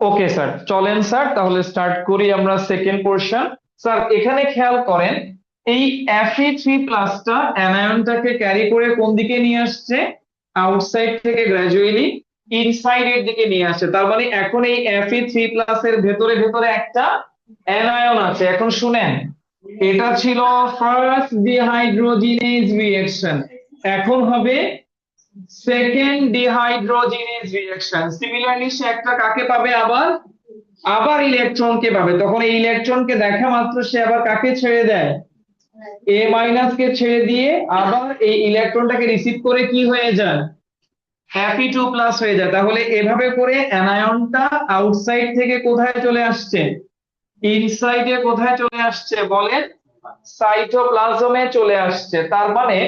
Okay sir, চলেন sir তাহলে start করি আমরা সেকেন্ড পোর্শন। স্যার এখানে খেয়াল করেন, এই Fe3+টা অ্যানায়নটাকে ক্যারি করে কোন দিকে নিয়ে আসছে? আউটসাইড থেকে গ্র্যাজুয়ালি ইনসাইড এর দিকে নিয়ে আসছে। তার মানে এখন এই Fe3+ এর ভেতরে ভেতরে একটা অ্যানায়ন আছে। এখন শুনেন, এটা ছিল ফার্স্ট ডিহাইড্রোজিনেজ রিঅ্যাকশন, এখন হবে সেকেন্ড ডিহাইড্রোজিনেজ রিঅ্যাকশন। সিমিলারলি সে একটা কাকে পাবে? আবার আবার ইলেকট্রনকে পাবে। তখন এই ইলেকট্রনকে দেখা মাত্র সে আবার কাকে ছেড়ে দেয়? A- কে ছেড়ে দিয়ে আবার এই ইলেকট্রনটাকে রিসিভ করে কি হয়ে যায়? Fe2+ হয়ে যায়। তাহলে এভাবে করে অ্যানায়নটা আউটসাইড থেকে কোথায় চলে আসছে? ইনসাইডে কোথায় চলে আসছে বলেন? সাইটোপ্লাজমে চলে আসছে। তার মানে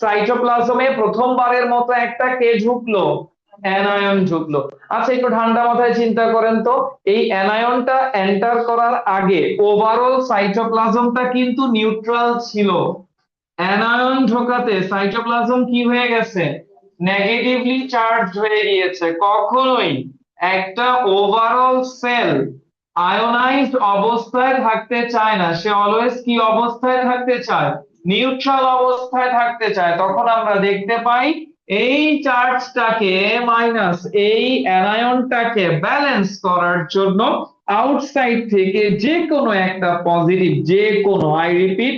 সাইটোপ্লাজমে প্রথমবারের মতো একটা কে ঢুকলো? অ্যানায়ন ঢুকলো। আচ্ছা, একটু ঠান্ডা মাথায় চিন্তা করেন তো, এই অ্যানায়নটা এন্টার করার আগে ওভারঅল সাইটোপ্লাজমটা কিন্তু নিউট্রাল ছিল। অ্যানায়ন ঢোকাতে সাইটোপ্লাজম কি হয়ে গেছে? নেগেটিভলি চার্জ হয়ে গিয়েছে। কখনোই একটা ওভারঅল সেল আয়োনাইজড অবস্থায় থাকতে চায় না, সে অলওয়েজ কি অবস্থায় থাকতে চায়? নিউট্রাল অবস্থায় থাকতে চায়। তখন আমরা দেখতে পাই এই চার্জটাকে মাইনাস, এই অ্যানায়নটাকে ব্যালেন্স করার জন্য আউটসাইড থেকে যে কোনো একটা পজিটিভ, যে কোনো, I repeat,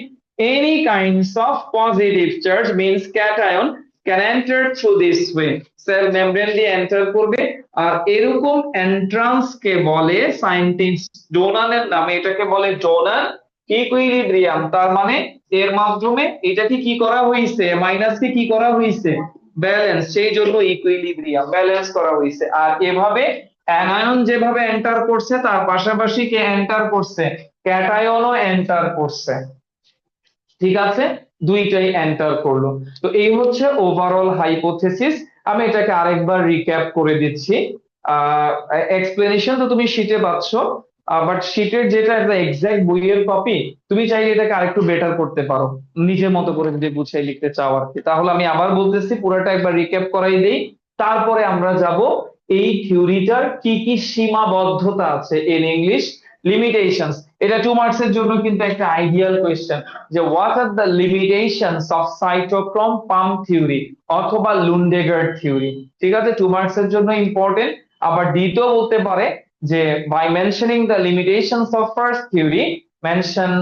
any kinds of positive charge means cation can enter through this way, cell membrane দিয়ে এন্টার করবে। আর এরকম এন্ট্রান্স কে বলে সায়েন্টিস্ট ডোনানের নামে, এটাকে বলে ডোনার ইকুইলিব্রিয়াম। তার মানে এর মাধ্যমে এটাকে কি করা হয়েছে? মাইনাসকে কি করা হয়েছে? ব্যালেন্স। সেই জন্য ইকুইলিব্রিয়াম, ব্যালেন্স করা হয়েছে। আর এভাবে অ্যানায়ন যেভাবে এন্টার করছে তার পাশাপাশি কে এন্টার করছে? ক্যাটায়নও এন্টার করছে। ঠিক আছে, দুইটাই এন্টার করলো। তো এই হচ্ছে ওভারঅল হাইপোথেসিস। আমি এটাকে আরেকবার রিক্যাপ করে দিচ্ছি। এক্সপ্লেনেশন তো তুমি শিটে পাচ্ছ, বাট শিটের যেটা একটা এক্সাক্ট বইয়ের কপি, তুমি চাইলে এটাকে আরেকটু বেটার করতে পারো নিজের মতো করে যদি গুছিয়ে লিখতে চাও আর কি। তাহলে আমি আবার বলতেছি, পুরোটা একবার রিক্যাপ করাই দেই, তারপরে আমরা যাব এই থিওরিটার কি কি সীমাবদ্ধতা আছে, ইন ইংলিশ লিমিটেশনস। এটা 2 মার্কস এর জন্য কিন্তু একটা আইডিয়াল কোয়েশ্চেন, যে what are the limitations of cytochrome pump theory অথবা লুন্ডেগার থিওরি। ঠিক আছে, 2 মার্কস এর জন্য ইম্পর্টেন্ট। আবার দ্বিতীয় বলতে পারে যে by mentioning the limitations of first theory mention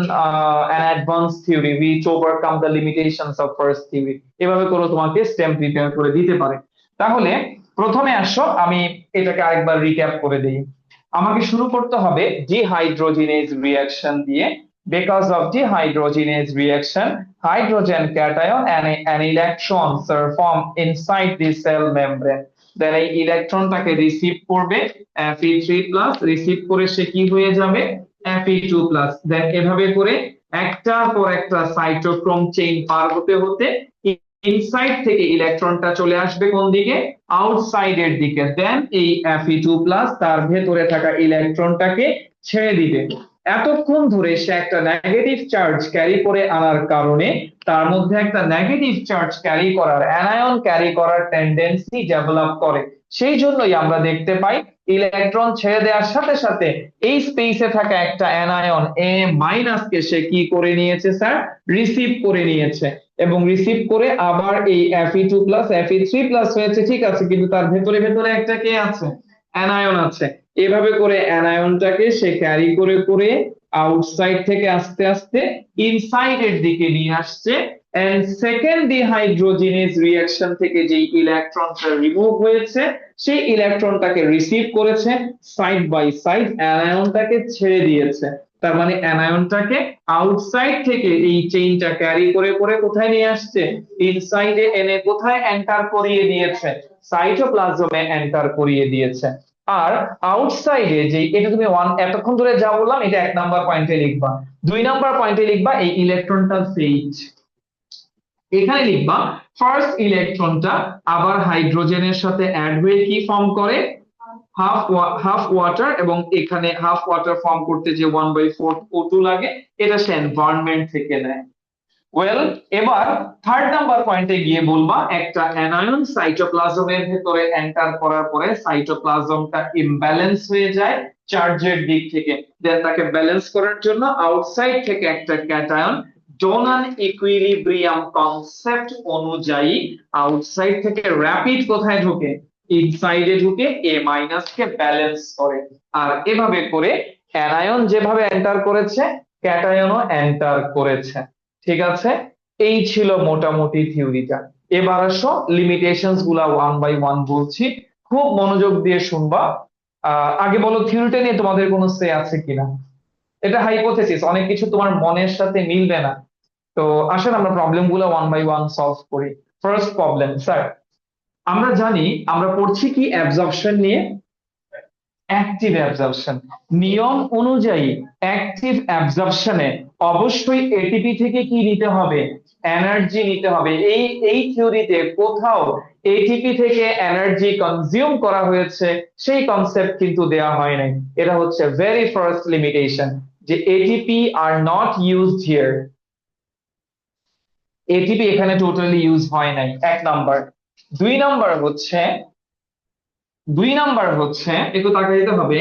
an advanced theory which overcome the limitations of first theory। এভাবে করে তোমাকে স্টেম প্রিপেয়ার করে দিতে পারে। তাহলে প্রথমে আসো আমি এটাকে আরেকবার রিক্যাপ করে দিই। আমাকে শুরু করতে হবে ডিহাইড্রোজিনেজ রিঅ্যাকশন দিয়ে। Because of dehydrogenase reaction, hydrogen cation and an electrons are formed inside the cell membrane। দেন এই ইলেকট্রনটাকে রিসিভ করবে Fe3+, রিসিভ করে সে কি হয়ে যাবে? Fe2+। দেন এভাবে করে একটার পর একটা সাইটোক্রোম চেইন পার হতে হতে ইনসাইড থেকে ইলেকট্রনটা চলে আসবে কোন দিকে? আউটসাইডের দিকে। দেন এই Fe2+ তার ভেতরে থাকা ইলেকট্রনটাকে ছেড়ে দিবে। এতক্ষণ ধরে সে একটা নেগেটিভ চার্জ ক্যারি করে আনার কারণে তার মধ্যে একটা নেগেটিভ চার্জ ক্যারি করার, অ্যানায়ন ক্যারি করার টেন্ডেন্সি ডেভেলপ করে। সেই জন্যই আমরা দেখতে পাই ইলেকট্রন ছেড়ে দেওয়ার সাথে সাথে এই স্পেসে থাকা একটা অ্যানায়ন A- কে সে কি করে নিয়েছে স্যার? রিসিভ করে নিয়েছে। এবং রিসিভ করে আবার এই Fe2+, Fe3+ হয়েছে, ঠিক আছে, কিন্তু তার ভেতরে ভেতরে একটা কে আছে? অ্যানায়ন আছে। এভাবে করে অ্যানায়নটাকে সে ক্যারি করে করে আউটসাইড থেকে আস্তে আস্তে ইনসাইডের দিকে নিয়ে আসছে। এন্ড সেকেন্ড ডিহাইড্রোজিনেজ রিঅ্যাকশন থেকে যে ইলেকট্রনটা রিমুভ হয়েছে সেই ইলেকট্রনটাকে রিসিভ করেছে, সাইড বাই সাইড অ্যানায়নটাকে ছেড়ে দিয়েছে। তার মানে অ্যানায়নটাকে আউটসাইড থেকে এই চেইনটা ক্যারি করে করে কোথায় নিয়ে আসছে? ইনসাইডে এনে কোথায় এন্টার করিয়ে দিয়েছে? সাইটোপ্লাজমে এন্টার করিয়ে দিয়েছে। আর আউটসাইডে যে, এটা তুমি এতক্ষণ ধরে যা বললাম এটা 1 নাম্বার পয়েন্টে লিখবা। 2 নাম্বার পয়েন্টে লিখবা এই ইলেকট্রনটা ফেইট। এখানে লিখবা ফার্স্ট ইলেকট্রনটা আবার হাইড্রোজেনের সাথে অ্যাড হয়ে কি ফর্ম করে? Half half water. এবং এখানে হাফ ওয়াটার ফর্ম করতে যে 1/4 O2 লাগে, এটা সে এনভায়রনমেন্ট থেকে নেয়। ওয়েল, এবার থার্ড নাম্বার পয়েন্টে গিয়ে বলবা একটা অ্যানায়ন সাইটোপ্লাজমের ভেতরে এন্টার করার পরে সাইটোপ্লাজমটা ইমব্যালেন্স হয়ে যায় চার্জের দিক থেকে, দেন তাকে ব্যালেন্স করার জন্য আউটসাইড থেকে একটা ক্যাটায়ন ডোনান ইকুইলিব্রিয়াম কনসেপ্ট অনুযায়ী আউটসাইড থেকে র্যাপিড কোথায় ঢোকে, ইনসাইডে ঢুকে এ মাইনাস কে ব্যালেন্স করে। আর এভাবে করে অ্যানায়ন যেভাবে এন্টার করেছে ক্যাটায়নও এন্টার করেছে। ঠিক আছে, এই ছিল মোটামুটি থিওরিটা। এবার আসো লিমিটেশনস গুলা ওয়ান বাই ওয়ান বলছি, খুব মনোযোগ দিয়ে শুনবা। আগে বলো থিওরিটা নিয়ে তোমাদের কোনো সে আছে কিনা? এটা হাইপোথেসিস, অনেক কিছু তোমার মনের সাথে মিলবে না। তো আসলে আমরা প্রবলেম গুলো ওয়ান বাই ওয়ান সলভ করি। ফার্স্ট প্রবলেম, স্যার আমরা জানি আমরা পড়ছি কি অ্যাবজর্পশন নিয়ে, অ্যাক্টিভ অ্যাবজর্পশন। নিয়ম অনুযায়ী অ্যাক্টিভ অ্যাবজর্পশনে অবশ্যই এটিপি থেকে কি নিতে হবে, এনার্জি নিতে হবে। এই থিওরিতে কোথাও এটিপি থেকে এনার্জি কনজিউম করা হয়েছে সেই কনসেপ্ট কিন্তু দেওয়া হয় নাই। এটা হচ্ছে ভেরি ফার্স্ট লিমিটেশন, যে ATP are not used here. ATP এখানে টোটালি ইউজ হয় নাই, এক নাম্বার। দুই নাম্বার হচ্ছে, একটু তাকাইতে হবে,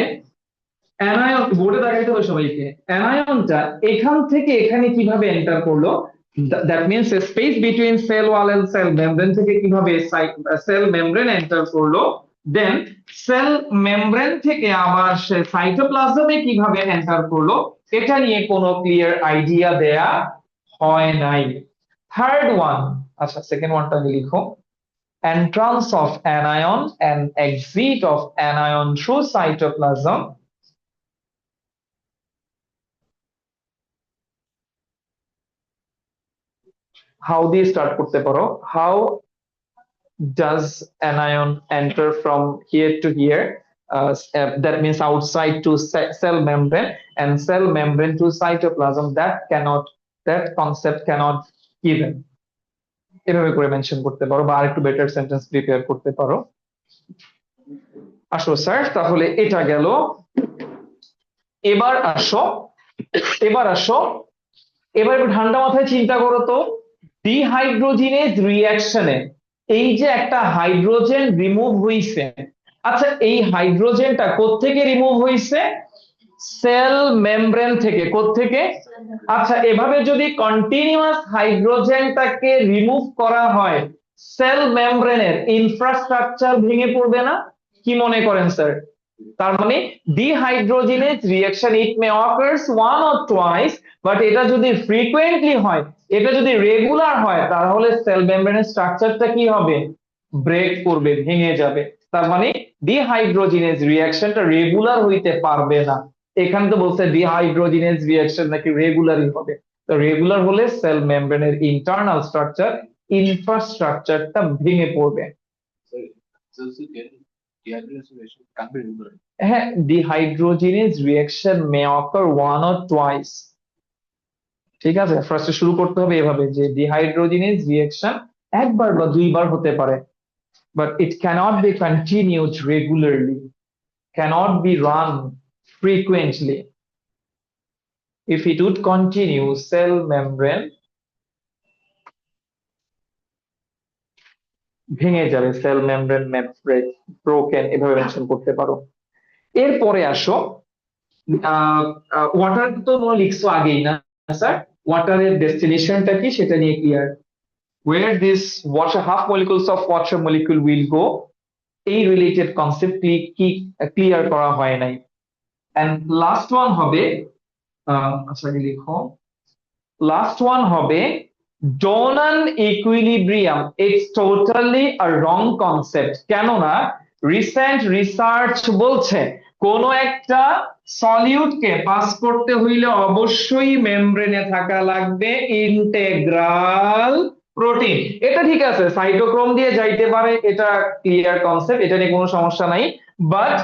অ্যানায়ন বোর্ডে তাকাইতে হবে সবাইকে। অ্যানায়নটা এখান থেকে এখানে কিভাবে এন্টার করলো, that means space between cell wall and cell membrane থেকে কিভাবে সেল মেমব্রেন এন্টার করলো, দেন সেল মেমব্রেন থেকে আবার সে সাইটোপ্লাজমে কিভাবে এন্টার করলো, এটা নিয়ে কোনো ক্লিয়ার আইডিয়া দেয়া হয় নাই। থার্ড ওয়ান, আচ্ছা সেকেন্ড ওয়ানটা লিখো, entrance of anion and exit of anion through cytoplasm. How দিয়ে স্টার্ট করতে পারো, how does anion enter from here to here, that means outside to cell membrane and cell membrane to cytoplasm, that concept cannot given। এভাবে করে mention করতে পারো বা আরেকটু better sentence prepare করতে পারো। আসো স্যার, তাহলে এটা গেল। এবার আসো, এবার আসো, এবার একটু ঠান্ডা মাথায় চিন্তা করো তো, ডিহাইড্রোজিনেজ রিঅ্যাকশনে এই যে একটা হাইড্রোজেন রিমুভ হইছে, আচ্ছা এই হাইড্রোজেনটা কোত্থেকে রিমুভ হইছে, সেল মেমব্রেন থেকে। কোত্থেকে? আচ্ছা এভাবে যদি কন্টিনিউয়াস হাইড্রোজেনটাকে রিমুভ করা হয়, সেল মেমব্রেনের ইনফ্রাস্ট্রাকচার ভেঙে পড়বে না? কি মনে করেন স্যার? তার মানে dehydrogenase reaction it May occurs one or twice, but এটা যদি ফ্রিকোয়েন্টলি হয়, এটা যদি রেগুলার হয়, তাহলে সেল মেমব্রেনের স্ট্রাকচারটা কি হবে, ব্রেক করবে, ভেঙে যাবে। তার মানে ডিহাইড্রোজিনেজ রিঅ্যাকশনটা রেগুলার হইতে পারবে না। এখানে তো বলছে ডিহাইড্রোজিনেজ রিঅ্যাকশন নাকি রেগুলারই হবে, তো রেগুলার হলে সেল মেমব্রেনের ইন্টারনাল স্ট্রাকচার, ইনফ্রাস্ট্রাকচারটা ভেঙে পড়বে। হ্যাঁ, dehydrogenase reaction May ochre one or twice. ঠিক আছে, ফার্স্টে শুরু করতে হবে এভাবে যে ডিহাইড্রোজিনেজ রিঅ্যাকশন একবার বা দুইবার হতে পারে, but it cannot be continued regularly, cannot be run frequently. If it would continue, cell membrane ভেঙে যাবে, সেল মেমব্রেন ব্রোকেন, এভাবে মেনশন করতে পারো। এরপরে আসো, ওয়াটার তো লিখছো আগেই না স্যার, ওয়াটারের ডেস্টিনেশনটা কি সেটা নিয়ে clear, where this water half molecules of water molecule will go, এই রিলেটেড কনসেপ্ট কি ক্লিয়ার করা হয় নাই। এন্ড লাস্ট ওয়ান হবে, আচ্ছা লিখো, লাস্ট ওয়ান হবে Donnan equilibrium. It's totally a wrong concept, কেননা রিসেন্ট রিসার্চ বলছে কোন একটা সলিউটকে পাস করতে হইলে অবশ্যই মেমব্রেনে থাকা লাগবে ইন্টেগ্রাল প্রোটিন। এটা ঠিক আছে, সাইটোক্রোম দিয়ে যাইতে পারে, এটা ক্লিয়ার কনসেপ্ট, এটা নিয়ে কোনো সমস্যা নাই। বাট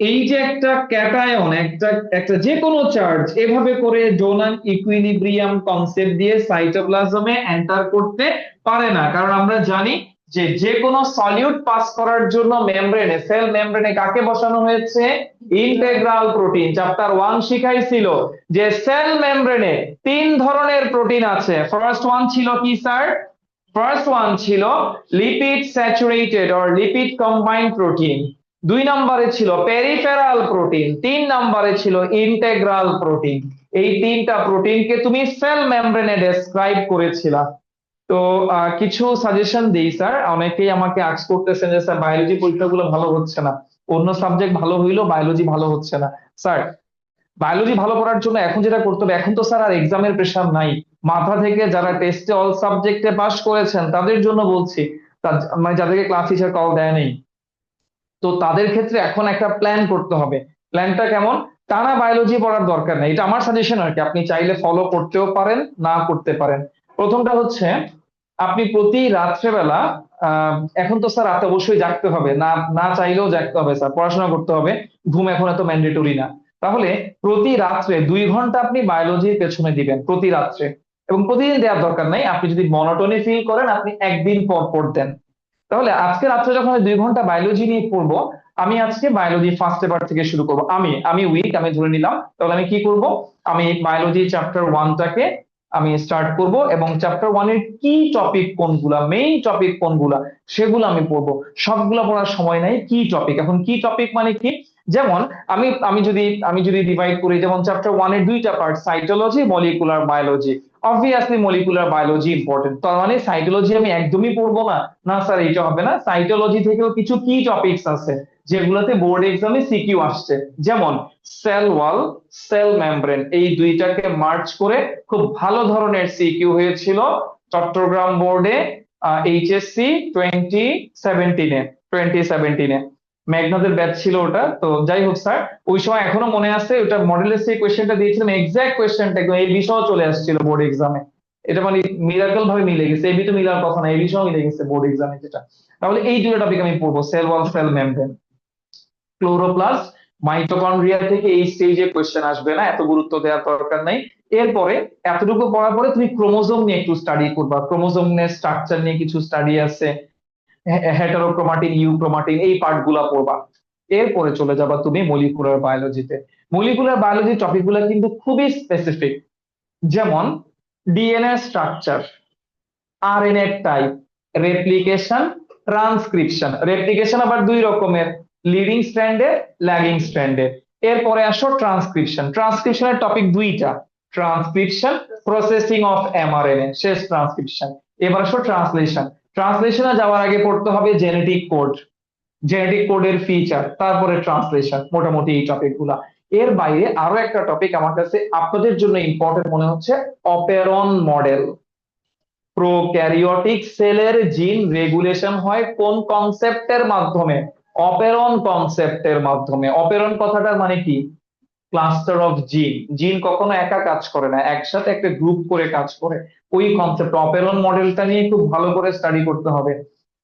এই যে একটা ক্যাটায়ন, একটা একটা যে কোনো চার্জ এভাবে করে ডোনান ইকুইলিব্রিয়াম কনসেপ্ট দিয়ে সাইটোপ্লাজমে এন্টার করতে পারে না, কারণ আমরা জানি যে যে কোনো সলিউট পাস করার জন্য মেমব্রেনে, সেল মেমব্রেনে কাকে বসানো হয়েছে? Integral protein. চ্যাপ্টার 1 শিখাইছিল যে সেল মেমব্রেনে তিন ধরনের প্রোটিন আছে। ফার্স্ট ওয়ান ছিল কি স্যার? ফার্স্ট ওয়ান ছিল lipid saturated or lipid combined protein, দুই নম্বরে ছিল পেরিফেরাল প্রোটিন, তিন নম্বরে ছিল ইন্টেগ্রাল প্রোটিন। এই তিনটা প্রোটিনকে তুমি সেল মেমব্রেনে ডেসক্রাইব করেছিলা। তো কিছু সাজেশন দিই স্যার। অনেকেই আমাকে আস্ক করতেছেন যে স্যার বায়োলজি পরীক্ষাগুলো ভালো হচ্ছে না, অন্য সাবজেক্ট ভালো হইলেও বায়োলজি ভালো হচ্ছে না। স্যার বায়োলজি ভালো করার জন্য এখন যেটা করতে হবে, এখন তো স্যার আর এক্সামের প্রেশার নাই, মাথা থেকে যারা টেস্টে অল সাবজেক্টে পাস করেছেন তাদের জন্য বলছি, মানে যাদেরকে ক্লাস টিচার কল দেয় নেই, তো তাদের ক্ষেত্রে এখন একটা প্ল্যান করতে হবে। প্ল্যানটা কেমন? টানা বায়োলজি পড়ার দরকার নেই, এটা আমার সাজেশন আর কি, আপনি চাইলে ফলো করতেও পারেন, না করতে পারেন। প্রথমটা হচ্ছে আপনি প্রতি রাত্রেবেলা, এখন তো স্যার রাতে অবশ্যই জাগতে হবে, না না চাইলেও জাগতে হবে স্যার, পড়াশোনা করতে হবে, ঘুম এখন এত ম্যান্ডেটরি না। তাহলে প্রতি রাত্রে 2 ঘন্টা আপনি বায়োলজির পেছনে দিবেন প্রতি রাত্রে, এবং প্রতিদিন দেওয়ার দরকার নাই, আপনি যদি মনোটনি ফিল করেন আপনি একদিন পর পর দেন। তাহলে আজকে রাত্রে যখন আমি 2 ঘন্টা বায়োলজি নিয়ে পড়বো, আমি আজকে বায়োলজি ফার্স্ট পেপার থেকে শুরু করবো। আমি উইক, আমি ধরে নিলাম, তাহলে আমি কি করব? আমি বায়োলজি চ্যাপ্টার 1টাকে আমি স্টার্ট করব, এবং চ্যাপ্টার 1-এর কি টপিক কোনগুলা, মেইন টপিক কোনগুলা, সেগুলো আমি পড়বো। সবগুলা পড়ার সময় নাই, কি টপিক। এখন কি টপিক মানে কি? যেমন আমি যদি ডিভাইড করি, যেমন চ্যাপ্টার 1-এর দুইটা part, cytology, molecular biology. Obviously molecular biology important, তার মানে সাইটোলজি আমি একদমই পড়বো না? না স্যার, এইটা হবে না। সাইটোলজি থেকেও কিছু কি টপিকস আছে যেগুলোতে বোর্ড এক্সামে সিকিউ আসছে, যেমন সেল ওয়াল, সেল মেমব্রেন, এই দুইটাকে মার্চ করে খুব ভালো ধরনের সিকিউ হয়েছিল চট্টগ্রাম বোর্ডে, এইচএসসি 2017-এ। মেঘনাদের ব্যাচ ছিল ওটা। তো যাই হোক স্যার, ওই সময় এখনো মনে আছে, ওটা মডেলের সেই কোয়েশ্চেনটা দিয়েছিলাম, এক্সাক্ট কোয়েশ্চেনটা একদম এই বিষয় চলে আসছিল বোর্ড এক্সামে। এটা মানে মিরাকল ভাবে মিলে গেছে, এবি তো মিলার কথা না, এই বিষয় মিলে গেছে বোর্ড এক্সামে যেটা। তাহলে এই দুটো টপিক আমি পড়বো, cell wall, cell membrane. Chloroplast, mitochondria থেকে এই স্টেজে কোয়েশ্চেন আসবে না, এত গুরুত্ব দেওয়ার দরকার নাই। এরপরে এতটুকু পড়ার পরে তুমি ক্রোমোজোম নিয়ে একটু স্টাডি করবা, ক্রোমোজোম নিয়ে স্ট্রাকচার নিয়ে কিছু স্টাডি আছে, হেটারোক্রোমাটিন, ইউক্রোমাটিন, এই পার্ট গুলা পড়বা। এরপরে চলে যাবা তুমি মলিকুলার বায়োলজিতে। মলিকুলার বায়োলজি টপিক গুলা কিন্তু খুবই স্পেসিফিক, যেমন DNA structure, RNA type, replication, transcription. Replication আবার দুই রকমের, লিডিং স্ট্র্যান্ডে, ল্যাগিং স্ট্র্যান্ডে। এরপরে আসো ট্রান্সক্রিপশন। ট্রান্সক্রিপশনের টপিক দুইটা, ট্রান্সক্রিপশন, প্রসেসিং অফ এমআরএনএ, শেষ ট্রান্সক্রিপশন। এবার আসো ট্রান্সলেশন। ট্রান্সলেশনে যাওয়ার আগে পড়তে হবে জেনেটিক কোড, জেনেটিক কোডের ফিচার, তারপরে ট্রান্সলেশন। মোটামুটি এই টপিক গুলা। এর বাইরে আরো একটা টপিক আমার কাছে আপনাদের জন্য ইম্পর্টেন্ট মনে হচ্ছে, অপেরন মডেল। প্রোক্যারিওটিক সেলের জিন রেগুলেশন হয় কোন কনসেপ্টের মাধ্যমে? অপেরন কনসেপ্টের মাধ্যমে। অপেরন কথাটার মানে কি? ক্লাস্টার অফ জিন। জিন কখনো একা কাজ করে না, একসাথে একটা গ্রুপ করে কাজ করে। ওই কনসেপ্ট অপেরন মডেলটা নিয়ে খুব ভালো করে স্টাডি করতে হবে।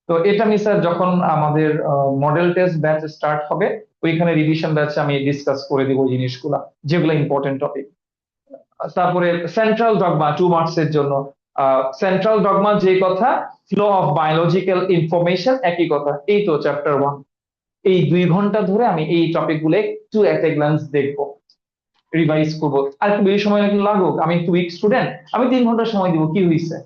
তো এটা আমি স্যার যখন আমাদের মডেল টেস্ট ব্যাচ স্টার্ট হবে, ওইখানে রিভিশন ব্যাচে আমি ডিসকাস করে দিব ওই জিনিসগুলা, যেগুলো ইম্পর্টেন্ট টপিক। তারপরে সেন্ট্রাল ডগমা 2 মার্কস এর জন্য। সেন্ট্রাল ডগমা যে কথা, ফ্লো অফ বায়োলজিক্যাল ইনফরমেশন একই কথা। এই তো চ্যাপ্টার 1। এই 2 ঘন্টা ধরে আমি এই টপিক গুলো একটু এট এ গ্লান্স দেখবো, রিভাইজ করবো। আর একটু বেশি সময় লাগুক, আমি একটু উইক স্টুডেন্ট, আমি 3 ঘন্টা সময় দিব, কি হয়েছে?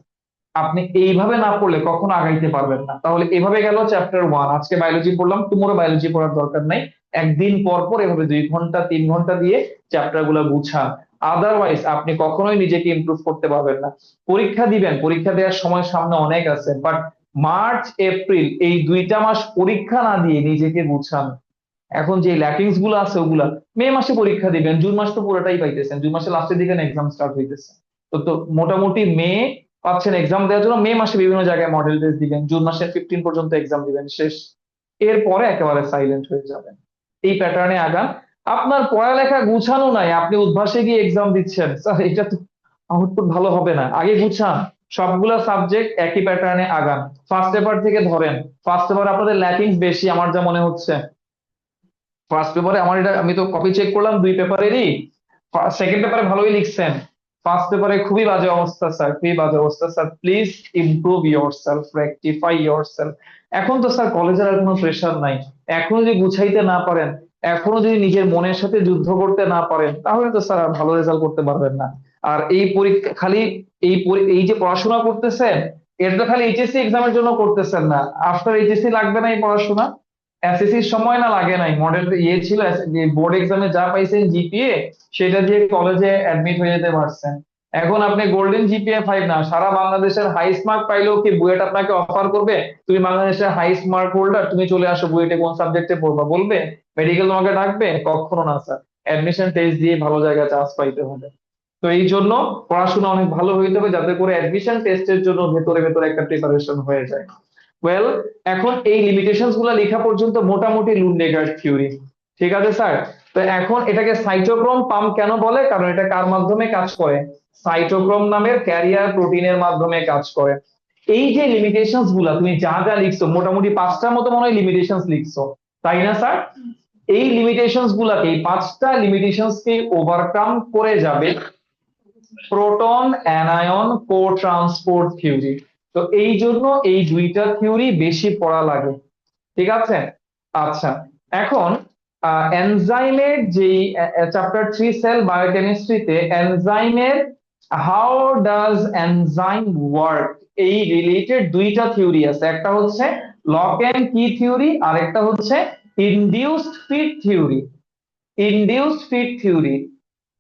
আপনি এইভাবে না পড়লে কখনো আগাইতে পারবেন না। তাহলে এভাবে গেল চ্যাপ্টার 1। আজকে বায়োলজি পড়লাম, টুমোরো বায়োলজি পড়ার দরকার নাই। একদিন পর পর এভাবে 2 ঘন্টা 3 ঘন্টা দিয়ে চ্যাপ্টার গুলা বুঝান। আদারওয়াইজ আপনি কখনোই নিজেকে ইমপ্রুভ করতে পারবেন না। পরীক্ষা দিবেন, পরীক্ষা দেওয়ার সময় সামনে অনেক আছে, বাট মার্চ এপ্রিল এই 2টা মাস পরীক্ষা না দিয়ে নিজেকে বুঝান। এখন যে ল্যাকিংস গুলো আছে ওগুলা মে মাসে পরীক্ষা দিবেন, জুন মাস তো পুরোটাই পাইতেছেন, জুন মাসে লাস্টের দিকে এক্সাম স্টার্ট হইতেছে। তো মোটামুটি মে পাচ্ছেন এক্সাম দেওয়ার জন্য, মে মাসে বিভিন্ন জায়গায় মডেল টেস্ট দিবেন, জুন মাসের 15 পর্যন্ত এক্সাম দিবেন, শেষ। এরপরে একেবারে সাইলেন্ট হয়ে যাবেন। এই প্যাটার্নে আগান। আপনার পড়ালেখা গুছানো নাই, আপনি উদ্ভাসে গিয়ে এক্সাম দিচ্ছেন স্যার, এটা তো আউটপুট ভালো হবে না। আগে গুছান, সবগুলা সাবজেক্ট একই প্যাটার্নে আগান। ফার্স্ট পেপার থেকে ধরেন, ফার্স্ট পেপার আপনাদের ল্যাকিংস বেশি আমার যা মনে হচ্ছে। ফার্স্ট পেপারে আমার এটা, আমি তো কপি চেক করলাম 2 পেপারেরই, সেকেন্ড পেপারে ভালোই লিখছেন, ফার্স্ট পেপারে খুবই বাজে অবস্থা স্যার, খুবই বাজে অবস্থা sir, please improve your self, rectify your self. এখন তো স্যার কলেজের আর কোনো প্রেশার নাই, এখনো যদি গুছাইতে না পারেন, এখনো যদি নিজের মনের সাথে যুদ্ধ করতে না পারেন, তাহলে তো স্যার আর ভালো রেজাল্ট করতে পারবেন না। আর এই পরীক্ষা খালি এই যে পড়াশোনা করতেছেন, এটা তো খালি এইচএসসি এক্সামের জন্য করতেছেন না, আফটার এইচএসসি লাগবে না এই পড়াশোনা? এসএসসির সময় না লাগে নাই, মডেল ইয়ে ছিল, বোর্ড এক্সামে যা পাইছেন জিপিএ, সেটা দিয়ে কলেজে অ্যাডমিট হয়ে যেতে পারছেন। এখন আপনি গোল্ডেন জিপিএ 5 না, সারা বাংলাদেশের হাইস্ট মার্ক পাইলেও কি বুয়েট আপনাকে অফার করবে? তুমি বাংলাদেশের হাইস্ট মার্ক হোল্ডার, তুমি চলে আসো বুয়েটে, কোন সাবজেক্টে পড়বা বলবে? মেডিকেল তোমাকে ডাকবে? কখনো না স্যার। অ্যাডমিশন টেস্ট দিয়ে ভালো জায়গায় চান্স পাইতে হবে। তো এই জন্য পড়াশোনা অনেক ভালো হইতে হবে, যাতে করে অ্যাডমিশন টেস্টের জন্য ভেতরে ভেতরে একটা প্রিপারেশন হয়ে যায়। ওয়েল, এখন এই লিমিটেশনস গুলা লেখা পর্যন্ত মোটামুটি লুন্ডেগার্ড থিওরি, ঠিক আছে স্যার? তো এখন এটাকে সাইটোক্রোম পাম্প কেন বলে? কারণ এটা কার মাধ্যমে কাজ করে? সাইটোক্রোম নামের ক্যারিয়ার প্রোটিনের মাধ্যমে কাজ করে। এই যে লিমিটেশনস গুলা তুমি যা যা লিখছো, মোটামুটি 5টার মতো মনে হয় লিমিটেশনস লিখছো, তাই না স্যার? এই লিমিটেশনস গুলাকে, এই 5টা লিমিটেশনস কে ওভারকাম করে যাবে প্রোটন অ্যানায়ন কো ট্রান্সপোর্ট থিওরি। তো এই জন্য এই দুইটা থিওরি বেশি পড়া লাগে, ঠিক আছে? আচ্ছা, এখন এনজাইমের যেই চ্যাপ্টার 3 সেল বায়োকেমিস্ট্রিতে এনজাইমের হাউ ডাজ এনজাইম ওয়ার্ক, এই রিলেটেড দুইটা থিওরি আছে। একটা হচ্ছে লক এন্ড কি থিওরি, আর একটা হচ্ছে induced fit theory. Induced fit theory,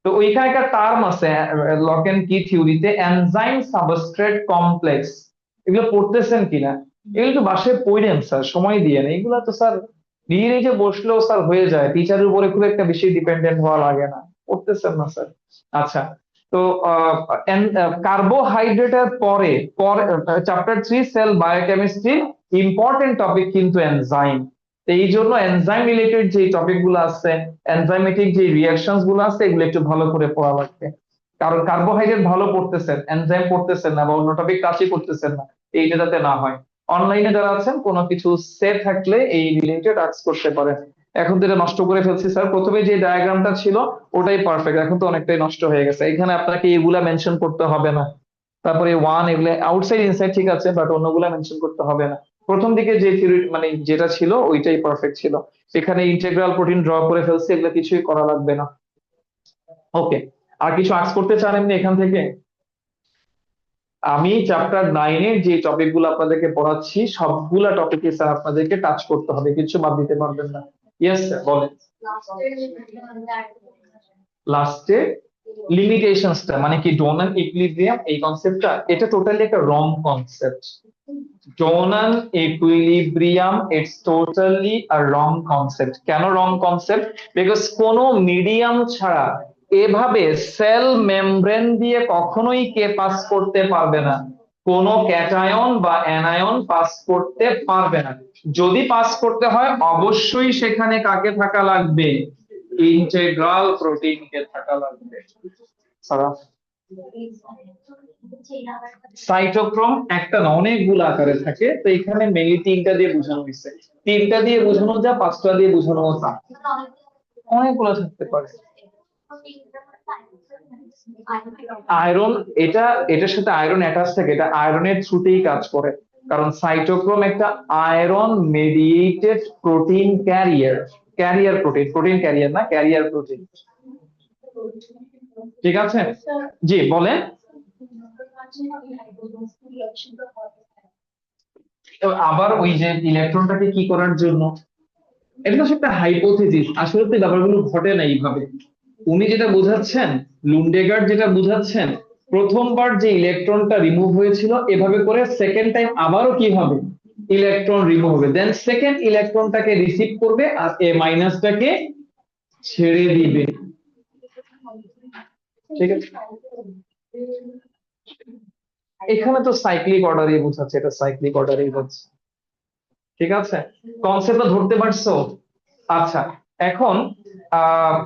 তো ওইখানে একটা টার্ম আছে লক এন্ড কি থিওরিতে, এনজাইম সাবস্ট্রেট কমপ্লেক্স। এগুলো পড়তেছেন কিনা? এগুলো তো বাসায় পড়েন স্যার, সময় দিয়ে না এগুলো তো স্যার, নিজে নিজে বসলেও স্যার হয়ে যায়, টিচারের উপরে খুব একটা বেশি ডিপেন্ডেন্ট হওয়া লাগে না। পড়তেছেন না স্যার? আচ্ছা, তো কার্বোহাইড্রেটের পরে পরে chapter 3 cell biochemistry important topic কিন্তু এনজাইম। এই জন্য এনজাইম রিলেটেড যে টপিক গুলো আছে, এনজাইমেটিক যে রিয়াকশন গুলো আছে, এগুলো একটু ভালো করে পড়া লাগবে। কারণ কার্বোহাইড্রেট ভালো পড়তেছেন, এনজাইম পড়তেছেন না, বা অন্য টপিক টাচই করতেছেন না, এইটা যাতে না হয়। অনলাইনে যারা আছেন কোনো কিছু সেট থাকলে এই রিলেটেড আর্টস করতে পারেন। এখন তো এটা নষ্ট করে ফেলছি স্যার, প্রথমে যে ডায়াগ্রামটা ছিল ওটাই পারফেক্ট, এখন তো অনেকটাই নষ্ট হয়ে গেছে, এখানে আপনাকে এগুলা মেনশন করতে হবে না। তারপরে ওয়ান এগুলো আউটসাইড ইনসাইড ঠিক আছে, বাট অন্যগুলা মেনশন করতে হবে না। প্রথম দিকে যে থিওরি মানে যেটা ছিল ওইটাই পারফেক্ট ছিল। এখানে ইন্টেগ্রাল প্রোটিন ড্র করে ফেলছি, এগুলো কিছুই করা লাগবে না। ওকে, আর কিছু আর্টস করতে চান এমনি এখান থেকে? আমি চ্যাপ্টার 9-এর যে টপিক গুলো আপনাদেরকে পড়াচ্ছি, সবগুলা টপিকে স্যার আপনাদেরকে টাচ করতে হবে, কিছু বাদ দিতে পারবেন না। ইয়েস স্যার, বলেন। লাস্টে লিমিটেশনসটা মানে কি, ডোনাল ইকুইলিব্রিয়াম, এই কনসেপ্টটা এটা টোটালি একটা wrong concept. Donald equilibrium it's totally a wrong concept. কেন রং কনসেপ্ট? বিকজ কোনো মিডিয়াম ছাড়া এভাবে সেল মেমব্রেন দিয়ে কখনোই কে পাস করতে পারবে না, কোনো ক্যাটায়ন বা অ্যানায়ন পাস করতে পারবে না। যদি পাস করতে হয় অবশ্যই সেখানে কাকে থাকা লাগবে? ইন্টেগ্রাল প্রোটিনকে থাকা লাগবে। সারা সাইটোক্রোম একটা না, অনেকগুলো আকারে থাকে, তো এখানে মেইনলি 3টা দিয়ে বোঝানো হয়েছে। 3টা দিয়ে বোঝানো যা, 5টা দিয়ে বোঝানো যা, অনেকগুলো থাকতে পারে। আয়রন, এটা এটার সাথে আয়রন অ্যাটাচ থাকে, এটা আয়রনের থ্রুতেই কাজ করে। কারণ সাইটোক্রোম একটা iron mediated protein career. Career protein, protein career না, ক্যারিয়ার প্রোটিন। ঠিক আছে, জি বলেন। আবার ওই যে ইলেকট্রনটাকে কি করার জন্য, এটা তো একটা হাইপোথেসিস, আসলে তো এই ব্যাপারগুলো ঘটে না এইভাবে। উনি যেটা বোঝাচ্ছেন, লুন্ডেগার্ড যেটা বোঝাচ্ছেন, প্রথমবার যে ইলেকট্রনটা রিমুভ হয়েছিল এভাবে করে, সেকেন্ড টাইম আবারও কি হবে? ইলেকট্রন রিমুভ হবে, দেন সেকেন্ড ইলেকট্রনটাকে রিসিভ করবে আর এ মাইনাসটাকে ছেড়ে দিবে। ঠিক আছে, এখানে তো সাইক্লিক অর্ডারই বোঝাচ্ছে, এটা সাইক্লিক অর্ডারই বোঝাচ্ছে। ঠিক আছে, কনসেপ্টটা ধরতে পারছো? আচ্ছা, এখন আহ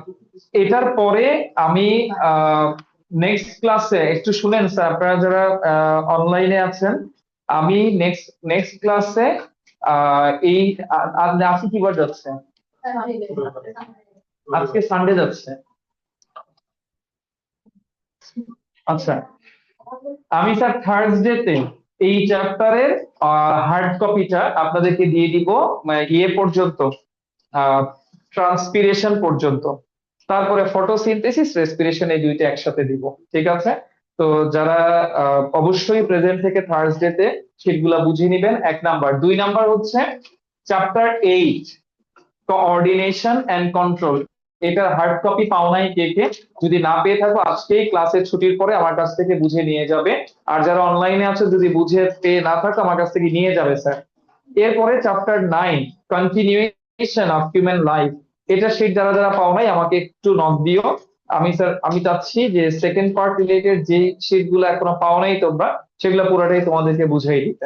এটার পরে আমি নেক্সট ক্লাসে একটু শুনেন স্যার, আপনারা যারা অনলাইনে আছেন, আমি নেক্সট নেক্সট ক্লাসে এই আজকে কি বার যাচ্ছে? আজকে সানডে যাচ্ছে। আচ্ছা, আমি স্যার থার্সডেতে এই চ্যাপ্টারের হার্ড কপিটা আপনাদেরকে দিয়ে দিব, মানে ইয়ে পর্যন্ত, ট্রান্সপিরেশন পর্যন্ত। তারপরে ফটোসিনথেসিস, রেসপিরেশন, এই দুইটা একসাথে দিব। ঠিক আছে? তো যারা অবশ্যই প্রেজেন্ট থেকে থার্সডেতে শীটগুলা বুঝে নিবেন, 1 নাম্বার। 2 নাম্বার হচ্ছে চ্যাপ্টার 8, কোঅর্ডিনেশন এন্ড কন্ট্রোল। এটার হার্ড কপি পাও নাই কে কে? যদি না পেয়ে থাকো, আজকেই ক্লাসের ছুটির পরে আমার কাছ থেকে বুঝে নিয়ে যাবে। আর যারা অনলাইনে আছে, যদি বুঝে পেয়ে না থাকো, আমার কাছ থেকে নিয়ে যাবে স্যার। এরপরে chapter 9, continuation of human life. এটা শীট যারা যারা পাও নাই, আমাকে একটু নক দিও। আমি চাচ্ছি যে সেকেন্ড পার্ট রিলেটেড যে শীট গুলো এখনো পাও নাই তোমরা, সেগুলো পুরোটাই তোমাদেরকে বুঝাই দিতে।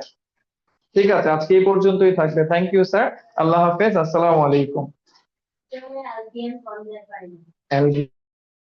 ঠিক আছে, আজকে এই পর্যন্তই থাকবে। Thank you sir. আল্লাহ হাফেজ, আসসালামু আলাইকুম।